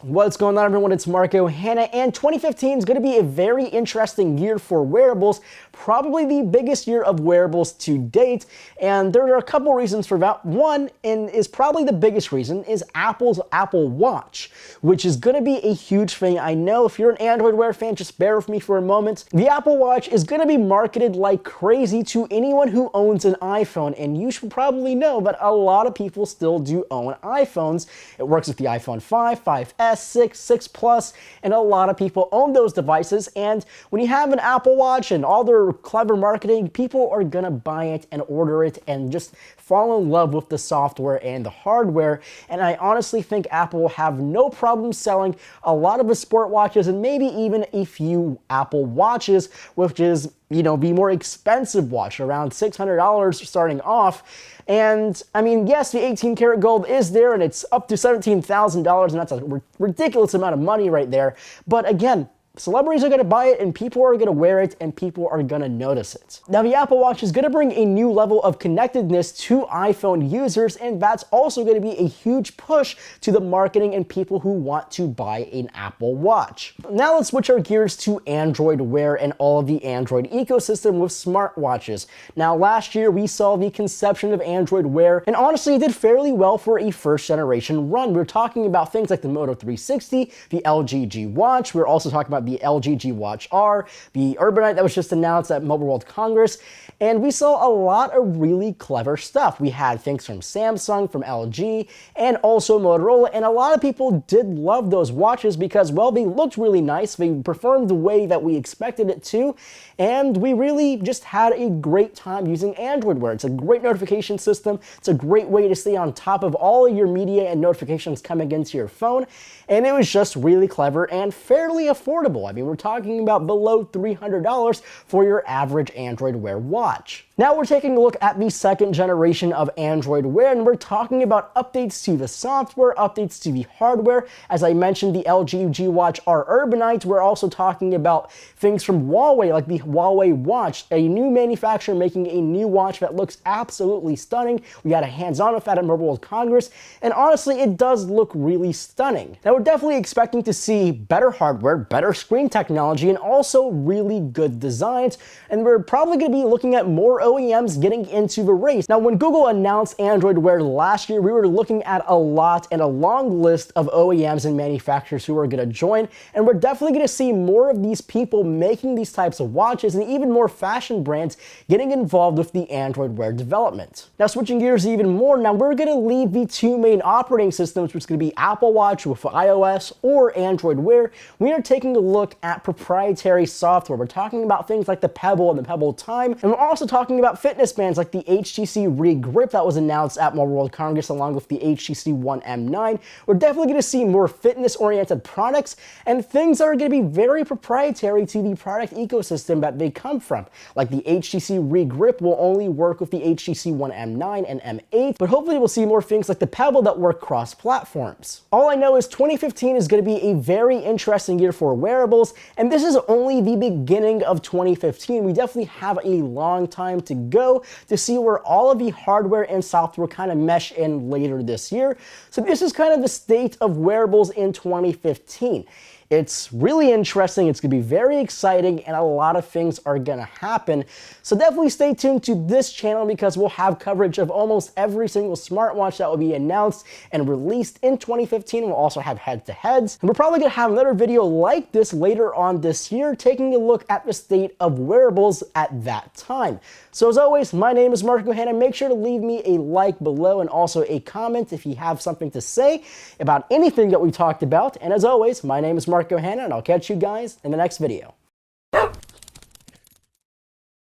What's going on, everyone? It's Marco Hanna, and 2015 is going to be a very interesting year for wearables, probably the biggest year of wearables to date, and there are a couple reasons for that. One, and is probably the biggest reason, is Apple's Apple Watch, which is going to be a huge thing. I know if you're an Android Wear fan, just bear with me for a moment. The Apple Watch is going to be marketed like crazy to anyone who owns an iPhone, and you should probably know that a lot of people still do own iPhones. It works with the iPhone 5, 5S, 6, 6 Plus, and a lot of people own those devices. And when you have an Apple Watch and all their clever marketing, people are gonna buy it and order it and just fall in love with the software and the hardware. And I honestly think Apple will have no problem selling a lot of the sport watches and maybe even a few Apple Watches, which is, the more expensive watch, around $600 starting off. And I mean, yes, the 18 karat gold is there and it's up to $17,000, and that's a ridiculous amount of money right there. But again, celebrities are going to buy it and people are going to wear it and people are going to notice it. Now, the Apple Watch is going to bring a new level of connectedness to iPhone users, and that's also going to be a huge push to the marketing and people who want to buy an Apple Watch. Now let's switch our gears to Android Wear and all of the Android ecosystem with smartwatches. Now, last year we saw the conception of Android Wear, and honestly it did fairly well for a first generation run. We're talking about things like the Moto 360, the LG G Watch. We're also talking about the LG G Watch R, the Urbanite that was just announced at Mobile World Congress, and we saw a lot of really clever stuff. We had things from Samsung, from LG, and also Motorola, and a lot of people did love those watches because, well, they looked really nice, they performed the way that we expected it to, and we really just had a great time using Android Wear. It's a great notification system, it's a great way to stay on top of all of your media and notifications coming into your phone, and it was just really clever and fairly affordable. I mean, we're talking about below $300 for your average Android Wear watch. Now we're taking a look at the second generation of Android Wear, and we're talking about updates to the software, updates to the hardware. As I mentioned, the LG G Watch R Urbanite. We're also talking about things from Huawei, like the Huawei Watch, a new manufacturer making a new watch that looks absolutely stunning. We got a hands-on with that at Mobile World Congress, and honestly, it does look really stunning. Now we're definitely expecting to see better hardware, better screen technology, and also really good designs, and we're probably going to be looking at more OEMs getting into the race. Now, when Google announced Android Wear last year, we were looking at a lot and a long list of OEMs and manufacturers who are going to join, and we're definitely going to see more of these people making these types of watches and even more fashion brands getting involved with the Android Wear development. Now, switching gears even more, now we're going to leave the two main operating systems, which is going to be Apple Watch with iOS or Android Wear. We are taking a look at proprietary software. We're talking about things like the Pebble and the Pebble Time, and we're also talking about fitness bands like the HTC Regrip that was announced at Mobile World Congress, along with the HTC One M9. We're definitely going to see more fitness-oriented products and things that are going to be very proprietary to the product ecosystem that they come from. Like the HTC Regrip will only work with the HTC One M9 and M8, but hopefully we'll see more things like the Pebble that work cross-platforms. All I know is 2015 is going to be a very interesting year for wearables, and this is only the beginning of 2015. We definitely have a long time to go to see where all of the hardware and software kind of mesh in later this year. So this is kind of the state of wearables in 2015. It's really interesting, it's going to be very exciting, and a lot of things are going to happen. So definitely stay tuned to this channel because we'll have coverage of almost every single smartwatch that will be announced and released in 2015. We'll also have head-to-heads, and we're probably going to have another video like this later on this year, taking a look at the state of wearables at that time. So as always, my name is Marco Hanna. Make sure to leave me a like below and also a comment if you have something to say about anything that we talked about. And as always, my name is Marco Hanna, and I'll catch you guys in the next video.